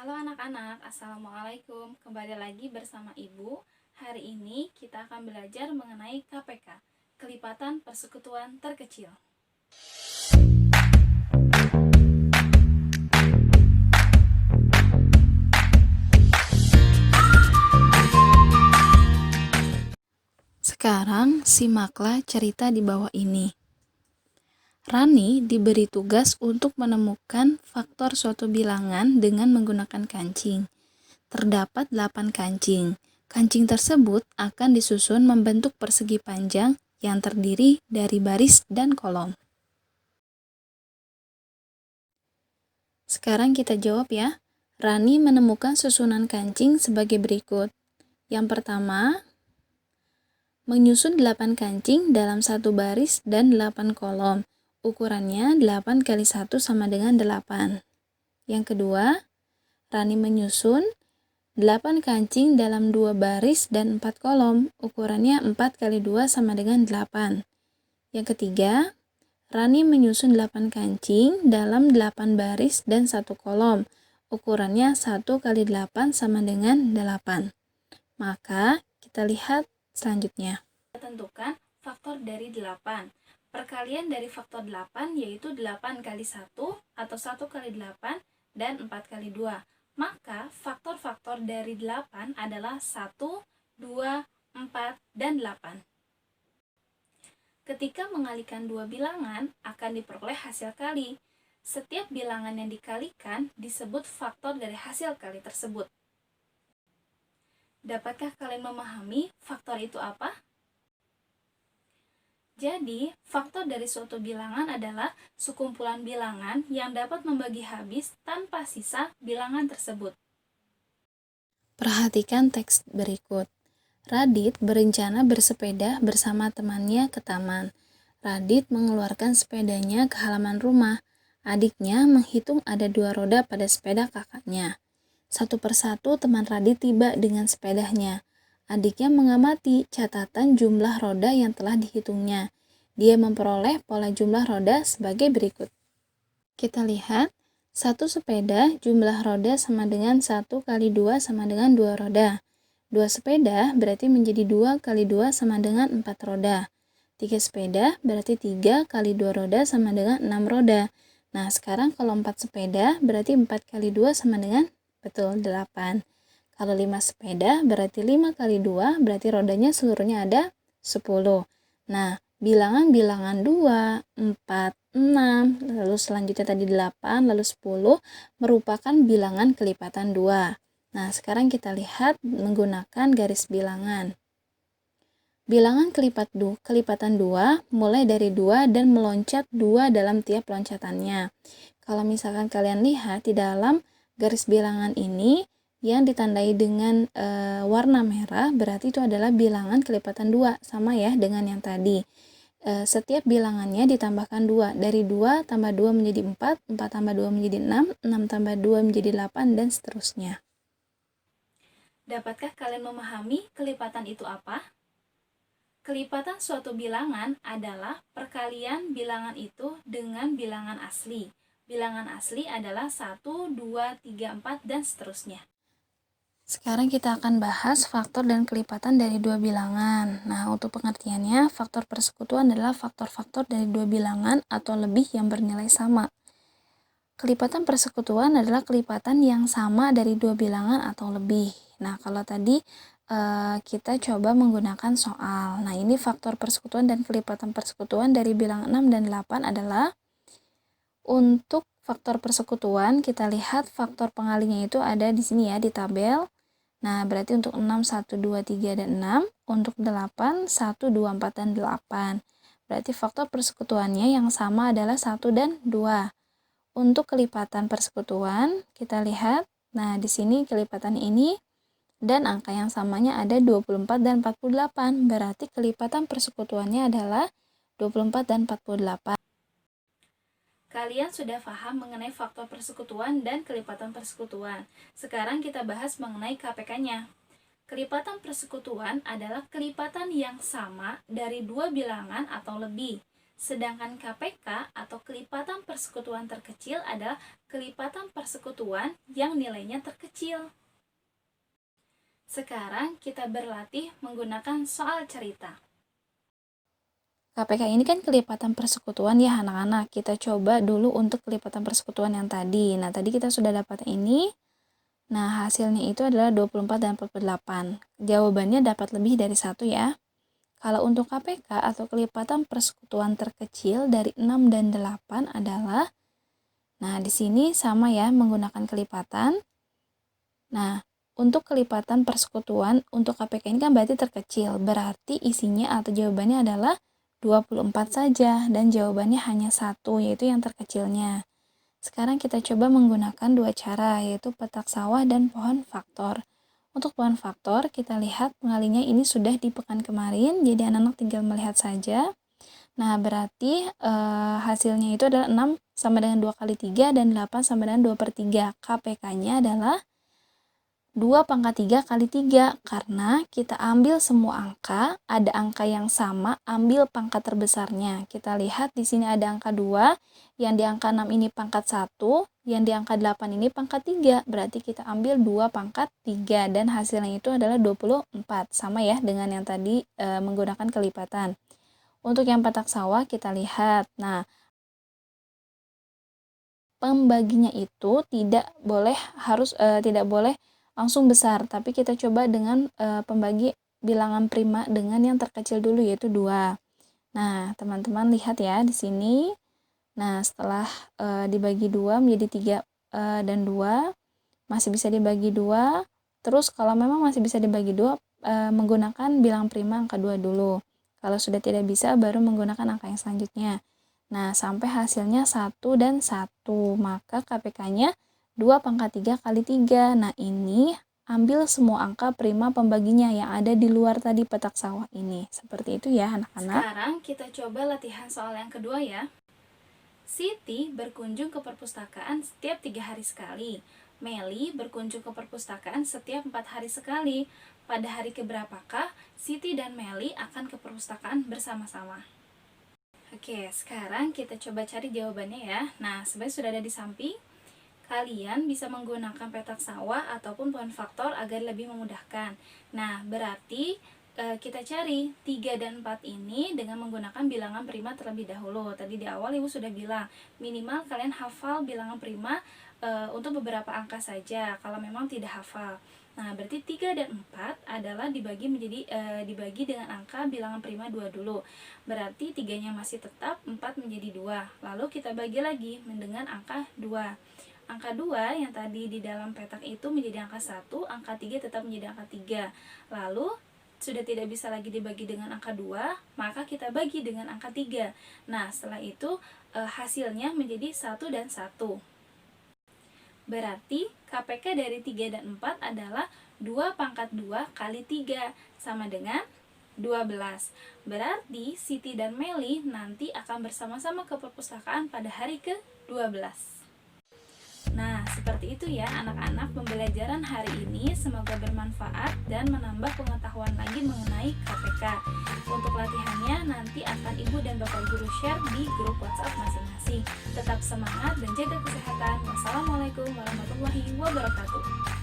Halo anak-anak, Assalamualaikum. Kembali lagi bersama Ibu. Hari ini kita akan belajar mengenai KPK, kelipatan persekutuan terkecil. Sekarang simaklah cerita di bawah ini. Rani diberi tugas untuk menemukan faktor suatu bilangan dengan menggunakan kancing. Terdapat 8 kancing. Kancing tersebut akan disusun membentuk persegi panjang yang terdiri dari baris dan kolom. Sekarang kita jawab ya. Rani menemukan susunan kancing sebagai berikut. Yang pertama, menyusun 8 kancing dalam satu baris dan 8 kolom. Ukurannya 8 kali 1 sama dengan 8. Yang kedua, Rani menyusun 8 kancing dalam 2 baris dan 4 kolom. Ukurannya 4 kali 2 sama dengan 8. Yang ketiga, Rani menyusun 8 kancing dalam 8 baris dan 1 kolom. Ukurannya 1 kali 8 sama dengan 8. Maka kita lihat selanjutnya. Tentukan faktor dari 8. Perkalian dari faktor 8 yaitu 8 kali 1 atau 1 kali 8 dan 4 kali 2. Maka faktor-faktor dari 8 adalah 1, 2, 4, dan 8. Ketika mengalikan dua bilangan, akan diperoleh hasil kali. Setiap bilangan yang dikalikan disebut faktor dari hasil kali tersebut. Dapatkah kalian memahami faktor itu apa? Jadi, faktor dari suatu bilangan adalah sekumpulan bilangan yang dapat membagi habis tanpa sisa bilangan tersebut. Perhatikan teks berikut. Radit berencana bersepeda bersama temannya ke taman. Radit mengeluarkan sepedanya ke halaman rumah. Adiknya menghitung ada 2 roda pada sepeda kakaknya. Satu persatu teman Radit tiba dengan sepedanya. Adiknya mengamati catatan jumlah roda yang telah dihitungnya. Dia memperoleh pola jumlah roda sebagai berikut. Kita lihat, satu sepeda jumlah roda sama dengan 1 kali 2 sama dengan 2 roda. 2 sepeda berarti menjadi 2 kali 2 sama dengan 4 roda. 3 sepeda berarti 3 kali 2 roda sama dengan 6 roda. Nah, sekarang kalau 4 sepeda berarti 4 kali 2 sama dengan, betul, 8. Kalau 5 sepeda berarti 5 kali 2 berarti rodanya seluruhnya ada 10. Nah, bilangan-bilangan 2, 4, 6, lalu selanjutnya tadi 8, lalu 10 merupakan bilangan kelipatan 2. Nah, sekarang kita lihat menggunakan garis bilangan. Bilangan kelipatan 2 mulai dari 2 dan meloncat 2 dalam tiap loncatannya. Kalau misalkan kalian lihat di dalam garis bilangan ini yang ditandai dengan warna merah, berarti itu adalah bilangan kelipatan 2, sama ya dengan yang tadi. Setiap bilangannya ditambahkan 2. Dari 2 tambah 2 menjadi 4, 4 tambah 2 menjadi 6, 6 tambah 2 menjadi 8, dan seterusnya. Dapatkah kalian memahami kelipatan itu apa? Kelipatan suatu bilangan adalah perkalian bilangan itu dengan bilangan asli. Bilangan asli adalah 1, 2, 3, 4, dan seterusnya. Sekarang kita akan bahas faktor dan kelipatan dari dua bilangan. Nah, untuk pengertiannya, faktor persekutuan adalah faktor-faktor dari dua bilangan atau lebih yang bernilai sama. Kelipatan persekutuan adalah kelipatan yang sama dari dua bilangan atau lebih. Nah, kalau tadi kita coba menggunakan soal. Nah, ini faktor persekutuan dan kelipatan persekutuan dari bilangan 6 dan 8 adalah, untuk faktor persekutuan kita lihat faktor pengalinya itu ada di sini ya, di tabel. Nah, berarti untuk 6, 1, 2, 3, dan 6. Untuk 8, 1, 2, 4, dan 8. Berarti faktor persekutuannya yang sama adalah 1 dan 2. Untuk kelipatan persekutuan, kita lihat. Nah, di sini kelipatan ini dan angka yang samanya ada 24 dan 48. Berarti kelipatan persekutuannya adalah 24 dan 48. Kalian sudah paham mengenai faktor persekutuan dan kelipatan persekutuan. Sekarang kita bahas mengenai KPK-nya. Kelipatan persekutuan adalah kelipatan yang sama dari dua bilangan atau lebih. Sedangkan KPK atau kelipatan persekutuan terkecil adalah kelipatan persekutuan yang nilainya terkecil. Sekarang kita berlatih menggunakan soal cerita. KPK ini kan kelipatan persekutuan ya anak-anak. Kita coba dulu untuk kelipatan persekutuan yang tadi. Nah, tadi kita sudah dapat ini. Nah, hasilnya itu adalah 24 dan 48. Jawabannya dapat lebih dari 1 ya. Kalau untuk KPK atau kelipatan persekutuan terkecil dari 6 dan 8 adalah, nah di sini sama ya menggunakan kelipatan. Nah, untuk kelipatan persekutuan untuk KPK ini kan berarti terkecil, berarti isinya atau jawabannya adalah 24 saja dan jawabannya hanya 1, yaitu yang terkecilnya. Sekarang kita coba menggunakan dua cara, yaitu petak sawah dan pohon faktor. Untuk pohon faktor, kita lihat pengalinya ini sudah di pekan kemarin, jadi anak-anak tinggal melihat saja. Nah, berarti hasilnya itu adalah 6 sama dengan 2 kali 3 dan 8 sama dengan 2/3. KPK-nya adalah 2 pangkat 3 kali 3, karena kita ambil semua angka, ada angka yang sama, ambil pangkat terbesarnya. Kita lihat di sini ada angka 2, yang di angka 6 ini pangkat 1, yang di angka 8 ini pangkat 3. Berarti kita ambil 2 pangkat 3 dan hasilnya itu adalah 24. Sama ya dengan yang tadi menggunakan kelipatan. Untuk yang petak sawah kita lihat. Nah, pembaginya itu tidak boleh langsung besar, tapi kita coba dengan pembagi bilangan prima dengan yang terkecil dulu, yaitu 2. Nah, teman-teman lihat ya di sini. Nah, setelah dibagi 2 menjadi 3 dan 2, masih bisa dibagi 2. Terus kalau memang masih bisa dibagi 2, menggunakan bilangan prima angka 2 dulu. Kalau sudah tidak bisa, baru menggunakan angka yang selanjutnya. Nah, sampai hasilnya 1 dan 1, maka KPK-nya 2 pangkat 3 kali 3. Nah, ini ambil semua angka prima pembaginya yang ada di luar tadi petak sawah ini. Seperti itu ya anak-anak. Sekarang kita coba latihan soal yang kedua ya. Siti berkunjung ke perpustakaan setiap 3 hari sekali. Meli berkunjung ke perpustakaan setiap 4 hari sekali. Pada hari keberapakah Siti dan Meli akan ke perpustakaan bersama-sama? Oke, sekarang kita coba cari jawabannya ya. Nah, sebenarnya sudah ada di samping. Kalian bisa menggunakan petak sawah ataupun pohon faktor agar lebih memudahkan. Nah, berarti kita cari 3 dan 4 ini dengan menggunakan bilangan prima terlebih dahulu. Tadi di awal Ibu sudah bilang, minimal kalian hafal bilangan prima untuk beberapa angka saja, kalau memang tidak hafal. Nah, berarti 3 dan 4 adalah dibagi dengan angka bilangan prima 2 dulu. Berarti 3-nya masih tetap, 4 menjadi 2. Lalu kita bagi lagi dengan angka 2. Angka 2 yang tadi di dalam petak itu menjadi angka 1, angka 3 tetap menjadi angka 3. Lalu sudah tidak bisa lagi dibagi dengan angka 2, maka kita bagi dengan angka 3. Nah, setelah itu hasilnya menjadi 1 dan 1. Berarti KPK dari 3 dan 4 adalah 2 pangkat 2 kali 3, sama dengan 12. Berarti Siti dan Meli nanti akan bersama-sama ke perpustakaan pada hari ke-12. Nah, seperti itu ya anak-anak pembelajaran hari ini. Semoga bermanfaat dan menambah pengetahuan lagi mengenai KPK. Untuk latihannya nanti akan Ibu dan Bapak Guru share di grup WhatsApp masing-masing. Tetap semangat dan jaga kesehatan. Wassalamualaikum warahmatullahi wabarakatuh.